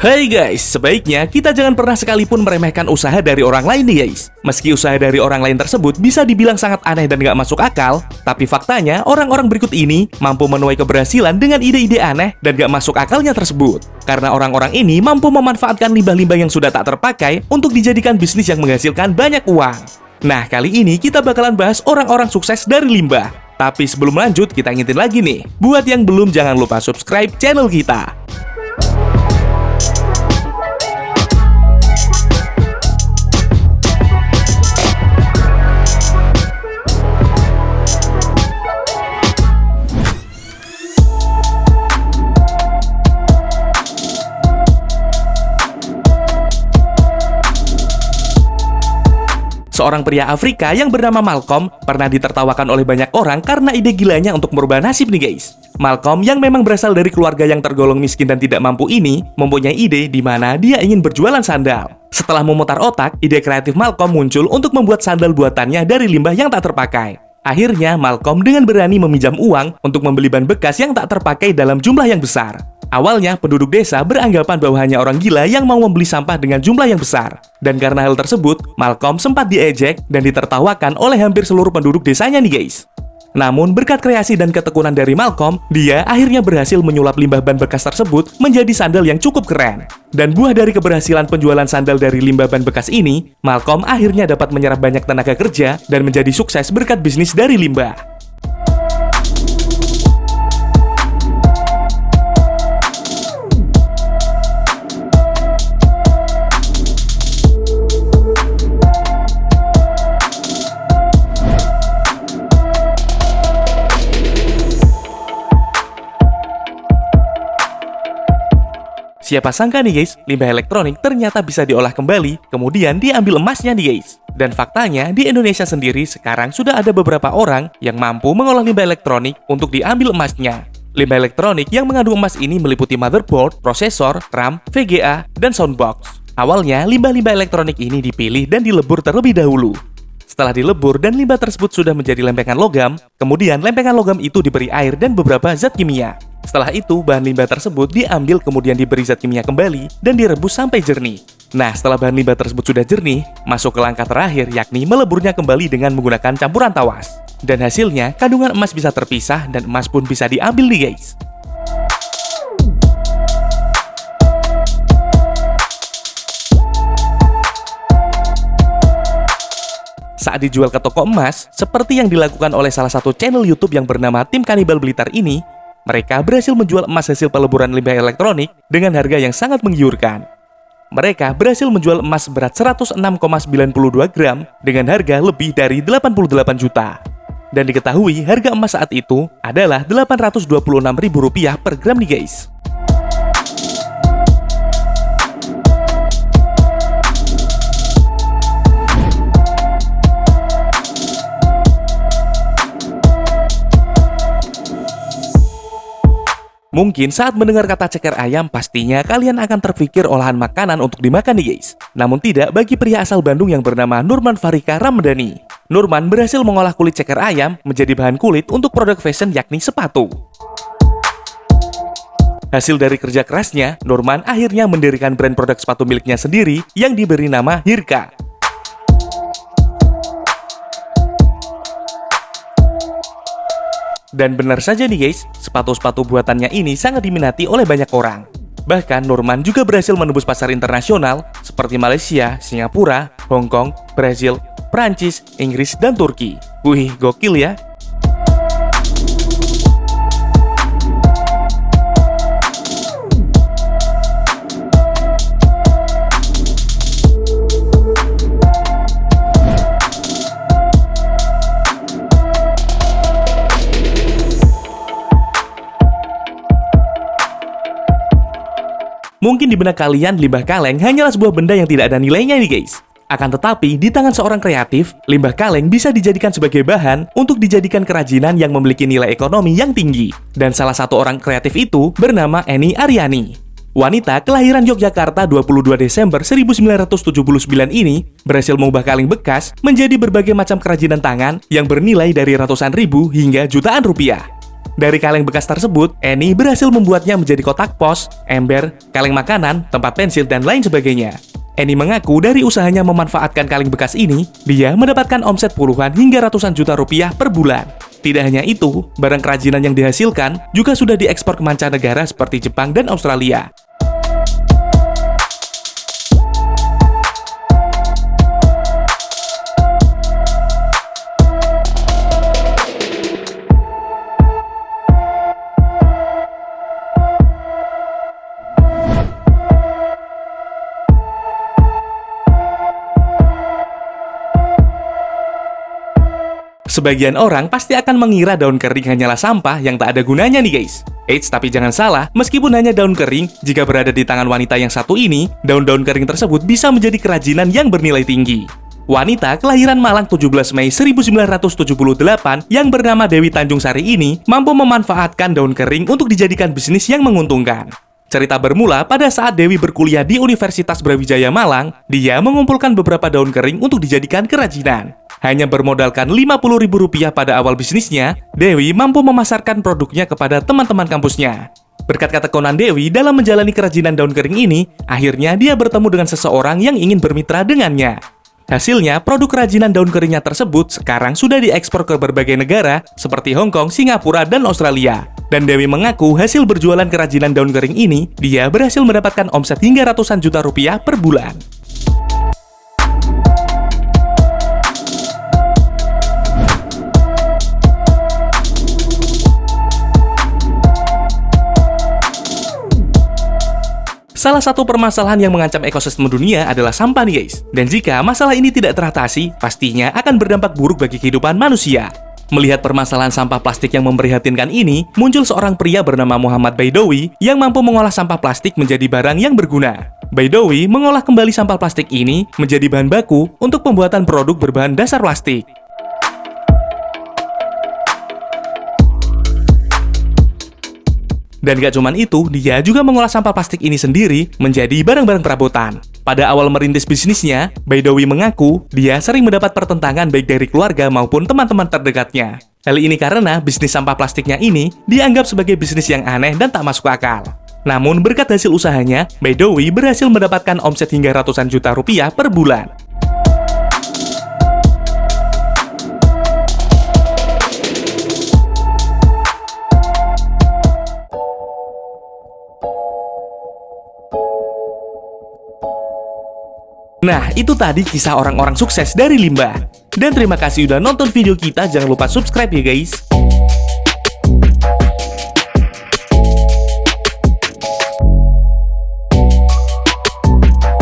Hai guys, sebaiknya kita jangan pernah sekalipun meremehkan usaha dari orang lain nih guys. Meski usaha dari orang lain tersebut bisa dibilang sangat aneh dan gak masuk akal, tapi faktanya orang-orang berikut ini mampu menuai keberhasilan dengan ide-ide aneh dan gak masuk akalnya tersebut. Karena orang-orang ini mampu memanfaatkan limbah-limbah yang sudah tak terpakai untuk dijadikan bisnis yang menghasilkan banyak uang. Nah, kali ini kita bakalan bahas orang-orang sukses dari limbah. Tapi sebelum lanjut, kita ingetin lagi nih, buat yang belum jangan lupa subscribe channel kita. Seorang pria Afrika yang bernama Malcolm pernah ditertawakan oleh banyak orang karena ide gilanya untuk merubah nasib nih guys. Malcolm yang memang berasal dari keluarga yang tergolong miskin dan tidak mampu ini mempunyai ide di mana dia ingin berjualan sandal. Setelah memutar otak, ide kreatif Malcolm muncul untuk membuat sandal buatannya dari limbah yang tak terpakai. Akhirnya Malcolm dengan berani meminjam uang untuk membeli ban bekas yang tak terpakai dalam jumlah yang besar. Awalnya, penduduk desa beranggapan bahwa hanya orang gila yang mau membeli sampah dengan jumlah yang besar. Dan karena hal tersebut, Malcolm sempat diejek dan ditertawakan oleh hampir seluruh penduduk desanya nih guys. Namun, berkat kreasi dan ketekunan dari Malcolm, dia akhirnya berhasil menyulap limbah ban bekas tersebut menjadi sandal yang cukup keren. Dan buah dari keberhasilan penjualan sandal dari limbah ban bekas ini, Malcolm akhirnya dapat menyerap banyak tenaga kerja dan menjadi sukses berkat bisnis dari limbah. Siapa sangka nih guys, limbah elektronik ternyata bisa diolah kembali, kemudian diambil emasnya nih guys. Dan faktanya, di Indonesia sendiri sekarang sudah ada beberapa orang yang mampu mengolah limbah elektronik untuk diambil emasnya. Limbah elektronik yang mengandung emas ini meliputi motherboard, prosesor, RAM, VGA, dan soundbox. Awalnya, limbah-limbah elektronik ini dipilih dan dilebur terlebih dahulu. Setelah dilebur dan limbah tersebut sudah menjadi lempengan logam, kemudian lempengan logam itu diberi air dan beberapa zat kimia. Setelah itu, bahan limbah tersebut diambil kemudian diberi zat kimia kembali dan direbus sampai jernih. Nah, setelah bahan limbah tersebut sudah jernih, masuk ke langkah terakhir yakni meleburnya kembali dengan menggunakan campuran tawas. Dan hasilnya, kandungan emas bisa terpisah dan emas pun bisa diambil nih guys. Saat dijual ke toko emas, seperti yang dilakukan oleh salah satu channel YouTube yang bernama Tim Kanibal Blitar ini, mereka berhasil menjual emas hasil peleburan limbah elektronik dengan harga yang sangat menggiurkan. Mereka berhasil menjual emas berat 106,92 gram dengan harga lebih dari 88 juta. Dan diketahui harga emas saat itu adalah Rp826.000 per gram nih guys. Mungkin saat mendengar kata ceker ayam, pastinya kalian akan terpikir olahan makanan untuk dimakan nih guys. Namun tidak bagi pria asal Bandung yang bernama Nurman Farika Ramadhani. Nurman berhasil mengolah kulit ceker ayam menjadi bahan kulit untuk produk fashion yakni sepatu. Hasil dari kerja kerasnya, Nurman akhirnya mendirikan brand produk sepatu miliknya sendiri yang diberi nama Hirka. Dan benar saja nih guys, sepatu-sepatu buatannya ini sangat diminati oleh banyak orang. Bahkan Nurman juga berhasil menembus pasar internasional seperti Malaysia, Singapura, Hong Kong, Brazil, Prancis, Inggris, dan Turki. Wih, gokil ya! Mungkin di benak kalian, limbah kaleng hanyalah sebuah benda yang tidak ada nilainya nih guys. Akan tetapi, di tangan seorang kreatif, limbah kaleng bisa dijadikan sebagai bahan untuk dijadikan kerajinan yang memiliki nilai ekonomi yang tinggi. Dan salah satu orang kreatif itu bernama Eni Aryani. Wanita kelahiran Yogyakarta 22 Desember 1979 ini berhasil mengubah kaleng bekas menjadi berbagai macam kerajinan tangan yang bernilai dari ratusan ribu hingga jutaan rupiah. Dari kaleng bekas tersebut, Annie berhasil membuatnya menjadi kotak pos, ember, kaleng makanan, tempat pensil, dan lain sebagainya. Annie mengaku dari usahanya memanfaatkan kaleng bekas ini, dia mendapatkan omset puluhan hingga ratusan juta rupiah per bulan. Tidak hanya itu, barang kerajinan yang dihasilkan juga sudah diekspor ke mancanegara seperti Jepang dan Australia. Sebagian orang pasti akan mengira daun kering hanyalah sampah yang tak ada gunanya nih guys. Eits, tapi jangan salah, meskipun hanya daun kering, jika berada di tangan wanita yang satu ini, daun-daun kering tersebut bisa menjadi kerajinan yang bernilai tinggi. Wanita kelahiran Malang 17 Mei 1978 yang bernama Dewi Tanjung Sari ini mampu memanfaatkan daun kering untuk dijadikan bisnis yang menguntungkan. Cerita bermula pada saat Dewi berkuliah di Universitas Brawijaya Malang, dia mengumpulkan beberapa daun kering untuk dijadikan kerajinan. Hanya bermodalkan Rp50.000 pada awal bisnisnya, Dewi mampu memasarkan produknya kepada teman-teman kampusnya. Berkat ketekunan Dewi dalam menjalani kerajinan daun kering ini, akhirnya dia bertemu dengan seseorang yang ingin bermitra dengannya. Hasilnya, produk kerajinan daun keringnya tersebut sekarang sudah diekspor ke berbagai negara seperti Hong Kong, Singapura, dan Australia. Dan Dewi mengaku hasil berjualan kerajinan daun kering ini, dia berhasil mendapatkan omset hingga ratusan juta rupiah per bulan. Salah satu permasalahan yang mengancam ekosistem dunia adalah sampah nih guys. Dan jika masalah ini tidak teratasi, pastinya akan berdampak buruk bagi kehidupan manusia. Melihat permasalahan sampah plastik yang memprihatinkan ini, muncul seorang pria bernama Muhammad Baidowi yang mampu mengolah sampah plastik menjadi barang yang berguna. Baidowi mengolah kembali sampah plastik ini menjadi bahan baku untuk pembuatan produk berbahan dasar plastik. Dan gak cuman itu, dia juga mengolah sampah plastik ini sendiri menjadi barang-barang perabotan. Pada awal merintis bisnisnya, Baidowi mengaku dia sering mendapat pertentangan baik dari keluarga maupun teman-teman terdekatnya. Hal ini karena bisnis sampah plastiknya ini dianggap sebagai bisnis yang aneh dan tak masuk akal. Namun berkat hasil usahanya, Baidowi berhasil mendapatkan omset hingga ratusan juta rupiah per bulan. Nah, itu tadi kisah orang-orang sukses dari limbah. Dan terima kasih udah nonton video kita, jangan lupa subscribe ya guys.